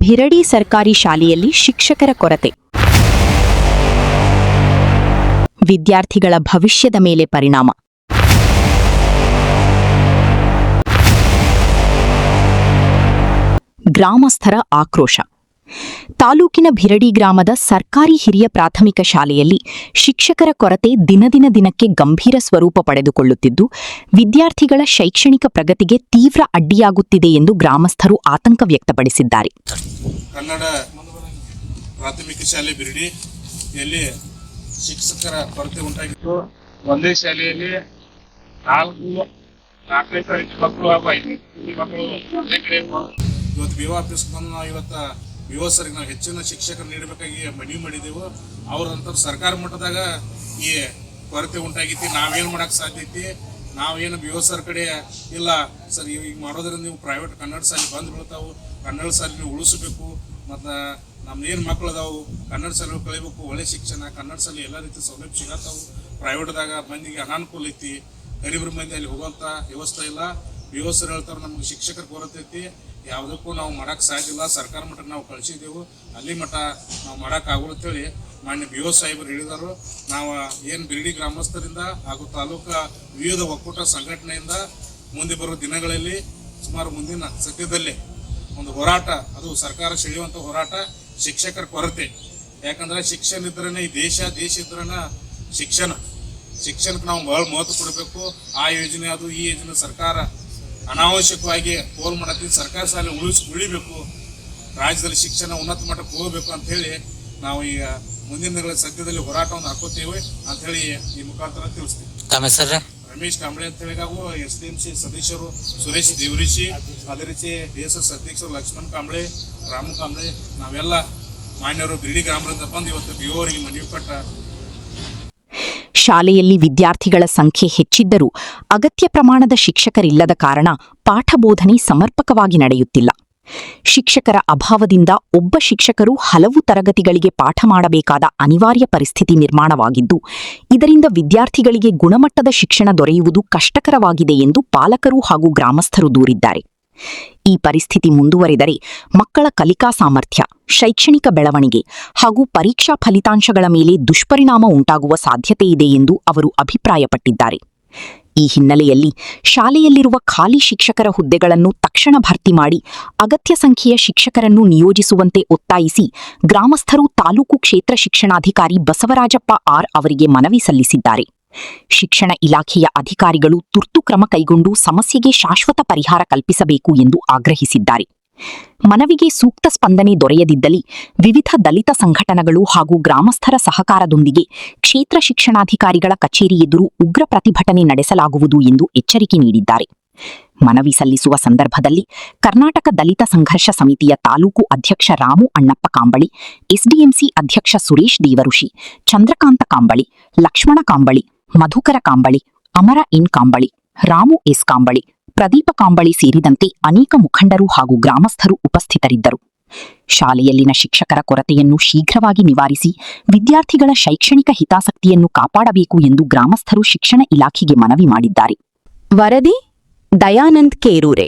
ಭಿರಡಿ ಸರ್ಕಾರಿ ಶಾಲೆಯಲ್ಲಿ ಶಿಕ್ಷಕರ ಕೊರತೆ. ವಿದ್ಯಾರ್ಥಿಗಳ ಭವಿಷ್ಯದ ಮೇಲೆ ಪರಿಣಾಮ. ಗ್ರಾಮಸ್ಥರ ಆಕ್ರೋಶ. ತಾಲೂಕಿನ ಭಿರಡಿ ಗ್ರಾಮದ ಸರ್ಕಾರಿ ಹಿರಿಯ ಪ್ರಾಥಮಿಕ ಶಾಲೆಯಲ್ಲಿ ಶಿಕ್ಷಕರ ಕೊರತೆ ದಿನಕ್ಕೆ ಗಂಭೀರ ಸ್ವರೂಪ ಪಡೆದುಕೊಳ್ಳುತ್ತಿದ್ದು, ವಿದ್ಯಾರ್ಥಿಗಳ ಶೈಕ್ಷಣಿಕ ಪ್ರಗತಿಗೆ ತೀವ್ರ ಅಡ್ಡಿಯಾಗುತ್ತಿದೆ ಎಂದು ಗ್ರಾಮಸ್ಥರು ಆತಂಕ ವ್ಯಕ್ತಪಡಿಸಿದ್ದಾರೆ. ಕನ್ನಡ ಪ್ರಾಥಮಿಕ ಶಾಲೆ ಭಿರಡಿಯಲ್ಲಿ ಶಿಕ್ಷಕರ ಕೊರತೆ ಉಂಟಾಗಿತ್ತು. ಒಂದೇ ಶಾಲೆಯಲ್ಲಿ 4 ಮಕ್ಕಳು ಹಾಗೂ 5 ಮಕ್ಕಳು ಒಂದೇ ಕಡೆ. ಇವತ್ತು ಬಿಒ ಆಫೀಸ್ ಬಂದು ನಾವು ಬಿಒ ಸರಿಗೆ ನಾವು ಹೆಚ್ಚಿನ ಶಿಕ್ಷಕರು ನೀಡಬೇಕಾಗಿ ಮನವಿ ಮಾಡಿದೆವು. ಅವ್ರಂತ ಸರ್ಕಾರ ಮಟ್ಟದಾಗ ಈ ಕೊರತೆ ಉಂಟಾಗೈತಿ, ನಾವೇನು ಮಾಡಕ್ಕೆ ಸಾಧ್ಯ ಐತಿ, ನಾವೇನು ಬಿಒ ಸರ್ ಕಡೆ ಇಲ್ಲ ಸರ್ ಈಗ ಮಾಡೋದ್ರಿಂದ ನೀವು ಪ್ರೈವೇಟ್ ಕನ್ನಡ ಶಾಲೆ ಬಂದು ಬೀಳ್ತಾವು, ಕನ್ನಡ ಶಾಲೆ ನೀವು ಉಳಿಸಬೇಕು, ಮತ್ತು ನಮ್ದೇನು ಮಕ್ಕಳು ಅದಾವು ಕನ್ನಡ ಶಾಲೆ ಕಲಿಬೇಕು, ಒಳ್ಳೆ ಶಿಕ್ಷಣ ಕನ್ನಡ ಶಾಲೆ ಎಲ್ಲ ರೀತಿ ಸೌಲಭ್ಯ ಸಿಗತ್ತಾವು. ಪ್ರೈವೇಟ್ದಾಗ ಮಂದಿಗೆ ಅನಾನುಕೂಲ ಐತಿ, ಗರೀಬ್ರ ಮಂದಿ ಅಲ್ಲಿ ಹೋಗುವಂಥ ವ್ಯವಸ್ಥೆ ಇಲ್ಲ. ಬಿಒ ಸರ್ ಹೇಳ್ತಾರೆ ನಮ್ಗೆ ಶಿಕ್ಷಕರ ಕೊರತೆ ಐತಿ, ಯಾವುದಕ್ಕೂ ನಾವು ಮಾಡೋಕ್ಕೆ ಸಾಧ್ಯ ಇಲ್ಲ, ಸರ್ಕಾರ ಮಟ್ಟಕ್ಕೆ ನಾವು ಕಳಿಸಿದ್ದೆವು, ಅಲ್ಲಿ ಮಟ್ಟ ನಾವು ಮಾಡೋಕ್ಕಾಗಲ್ಲ ಅಂತೇಳಿ ಮಾನ್ಯ ಬಿಒ ಸಾಹೇಬರು ಹೇಳಿದರು. ನಾವು ಏನು ಭಿರಡಿ ಗ್ರಾಮಸ್ಥರಿಂದ ಹಾಗೂ ತಾಲೂಕಾ ವಿವಿಧ ಒಕ್ಕೂಟ ಸಂಘಟನೆಯಿಂದ ಮುಂದೆ ಬರುವ ದಿನಗಳಲ್ಲಿ ಸುಮಾರು ಮುಂದಿನ ಸದ್ಯದಲ್ಲೇ ಒಂದು ಹೋರಾಟ, ಅದು ಸರ್ಕಾರ ಸೆಳೆಯುವಂಥ ಹೋರಾಟ, ಶಿಕ್ಷಕರ ಕೊರತೆ. ಯಾಕಂದ್ರೆ ಶಿಕ್ಷಣ ಇದ್ರೇ ಈ ದೇಶ ಇದ್ರನ ಶಿಕ್ಷಣಕ್ಕೆ ನಾವು ಬಹಳ ಮಹತ್ವ ಕೊಡಬೇಕು. ಆ ಯೋಜನೆ ಅದು ಈ ಯೋಜನೆ ಸರ್ಕಾರ ಅನಾವಶ್ಯಕವಾಗಿ ಪೋಲ್ ಮಾಡತ್ತಿ, ಸರ್ಕಾರ ಶಾಲೆ ಉಳಿಬೇಕು, ರಾಜ್ಯದಲ್ಲಿ ಶಿಕ್ಷಣ ಉನ್ನತ ಮಟ್ಟಕ್ಕೆ ಹೋಗಬೇಕು ಅಂತ ಹೇಳಿ ನಾವು ಈಗ ಮುಂದಿನ ದಿನಗಳ ಸದ್ಯದಲ್ಲಿ ಹೋರಾಟವನ್ನು ಹಾಕೋತೇವೆ ಅಂತ ಹೇಳಿ ಈ ಮುಖಾಂತರ ತಿಳಿಸ್ತೀವಿ. ರಮೇಶ್ ಕಾಂಬಳೆ ಅಂತ ಹೇಳಿ ನಾವು SDMC ಸದಸ್ಯರು ಸುರೇಶ್ ದೇವರಿಶಿ, ಅದೇ ರೀತಿ DSS ಅಧ್ಯಕ್ಷರು ಲಕ್ಷ್ಮಣ್ ಕಾಂಬಳೆ, ರಾಮು ಕಾಂಬಳೆ, ನಾವೆಲ್ಲ ಮಾನ್ಯರು ಭಿರಡಿ ಗ್ರಾಮದಿಂದ ಬಂದು ಇವತ್ತು ಬಿಒ ಅವರಿಗೆ ಮನವಿ ಕೊಟ್ಟ. ಶಾಲೆಯಲ್ಲಿ ವಿದ್ಯಾರ್ಥಿಗಳ ಸಂಖ್ಯೆ ಹೆಚ್ಚಿದ್ದರೂ ಅಗತ್ಯ ಪ್ರಮಾಣದ ಶಿಕ್ಷಕರಿಲ್ಲದ ಕಾರಣ ಪಾಠ ಬೋಧನೆ ಸಮರ್ಪಕವಾಗಿ ನಡೆಯುತ್ತಿಲ್ಲ. ಶಿಕ್ಷಕರ ಅಭಾವದಿಂದ ಒಬ್ಬ ಶಿಕ್ಷಕರು ಹಲವು ತರಗತಿಗಳಿಗೆ ಪಾಠ ಮಾಡಬೇಕಾದ ಅನಿವಾರ್ಯ ಪರಿಸ್ಥಿತಿ ನಿರ್ಮಾಣವಾಗಿದ್ದು, ಇದರಿಂದ ವಿದ್ಯಾರ್ಥಿಗಳಿಗೆ ಗುಣಮಟ್ಟದ ಶಿಕ್ಷಣ ದೊರೆಯುವುದು ಕಷ್ಟಕರವಾಗಿದೆ ಎಂದು ಪಾಲಕರು ಹಾಗೂ ಗ್ರಾಮಸ್ಥರು ದೂರಿದ್ದಾರೆ. ಈ ಪರಿಸ್ಥಿತಿ ಮುಂದುವರೆದರೆ ಮಕ್ಕಳ ಕಲಿಕಾ ಸಾಮರ್ಥ್ಯ, ಶೈಕ್ಷಣಿಕ ಬೆಳವಣಿಗೆ ಹಾಗೂ ಪರೀಕ್ಷಾ ಫಲಿತಾಂಶಗಳ ಮೇಲೆ ದುಷ್ಪರಿಣಾಮ ಉಂಟಾಗುವ ಸಾಧ್ಯತೆ ಇದೆ ಎಂದು ಅವರು ಅಭಿಪ್ರಾಯಪಟ್ಟಿದ್ದಾರೆ. ಈ ಹಿನ್ನೆಲೆಯಲ್ಲಿ ಶಾಲೆಯಲ್ಲಿರುವ ಖಾಲಿ ಶಿಕ್ಷಕರ ಹುದ್ದೆಗಳನ್ನು ತಕ್ಷಣ ಭರ್ತಿ ಮಾಡಿ ಅಗತ್ಯ ಸಂಖ್ಯೆಯ ಶಿಕ್ಷಕರನ್ನು ನಿಯೋಜಿಸುವಂತೆ ಒತ್ತಾಯಿಸಿ ಗ್ರಾಮಸ್ಥರು ತಾಲೂಕು ಕ್ಷೇತ್ರ ಶಿಕ್ಷಣಾಧಿಕಾರಿ ಬಸವರಾಜಪ್ಪ ಆರ್ ಅವರಿಗೆ ಮನವಿ ಸಲ್ಲಿಸಿದ್ದಾರೆ. ಶಿಕ್ಷಣ ಇಲಾಖೆಯ ಅಧಿಕಾರಿಗಳು ತುರ್ತು ಕ್ರಮ ಕೈಗೊಂಡು ಸಮಸ್ಯೆಗೆ ಶಾಶ್ವತ ಪರಿಹಾರ ಕಲ್ಪಿಸಬೇಕು ಎಂದು ಆಗ್ರಹಿಸಿದ್ದಾರೆ. ಮನವಿಗೆ ಸೂಕ್ತ ಸ್ಪಂದನೆ ದೊರೆಯದಿದ್ದಲ್ಲಿ ವಿವಿಧ ದಲಿತ ಸಂಘಟನೆಗಳು ಹಾಗೂ ಗ್ರಾಮಸ್ಥರ ಸಹಕಾರದೊಂದಿಗೆ ಕ್ಷೇತ್ರ ಶಿಕ್ಷಣಾಧಿಕಾರಿಗಳ ಕಚೇರಿ ಎದುರು ಉಗ್ರ ಪ್ರತಿಭಟನೆ ನಡೆಸಲಾಗುವುದು ಎಂದು ಎಚ್ಚರಿಕೆ ನೀಡಿದ್ದಾರೆ. ಮನವಿ ಸಲ್ಲಿಸುವ ಸಂದರ್ಭದಲ್ಲಿ ಕರ್ನಾಟಕ ದಲಿತ ಸಂಘರ್ಷ ಸಮಿತಿಯ ತಾಲೂಕು ಅಧ್ಯಕ್ಷ ರಾಮು ಅಣ್ಣಪ್ಪ ಕಾಂಬಳಿ, SDMC ಅಧ್ಯಕ್ಷ ಸುರೇಶ್ ದೇವರುಷಿ, ಚಂದ್ರಕಾಂತ ಕಾಂಬಳಿ, ಲಕ್ಷ್ಮಣ ಕಾಂಬಳಿ, ಮಧುಕರ ಕಾಂಬಳಿ, ಅಮರ ಎನ್ ಕಾಂಬಳಿ, ರಾಮು ಎಸ್ ಕಾಂಬಳಿ, ಪ್ರದೀಪ ಕಾಂಬಳಿ ಸೇರಿದಂತೆ ಅನೇಕ ಮುಖಂಡರು ಹಾಗೂ ಗ್ರಾಮಸ್ಥರು ಉಪಸ್ಥಿತರಿದ್ದರು. ಶಾಲೆಯಲ್ಲಿನ ಶಿಕ್ಷಕರ ಕೊರತೆಯನ್ನು ಶೀಘ್ರವಾಗಿ ನಿವಾರಿಸಿ ವಿದ್ಯಾರ್ಥಿಗಳ ಶೈಕ್ಷಣಿಕ ಹಿತಾಸಕ್ತಿಯನ್ನು ಕಾಪಾಡಬೇಕು ಎಂದು ಗ್ರಾಮಸ್ಥರು ಶಿಕ್ಷಣ ಇಲಾಖೆಗೆ ಮನವಿ ಮಾಡಿದ್ದಾರೆ. ವರದಿ ದಯಾನಂದ್ ಕೇರೂರೆ.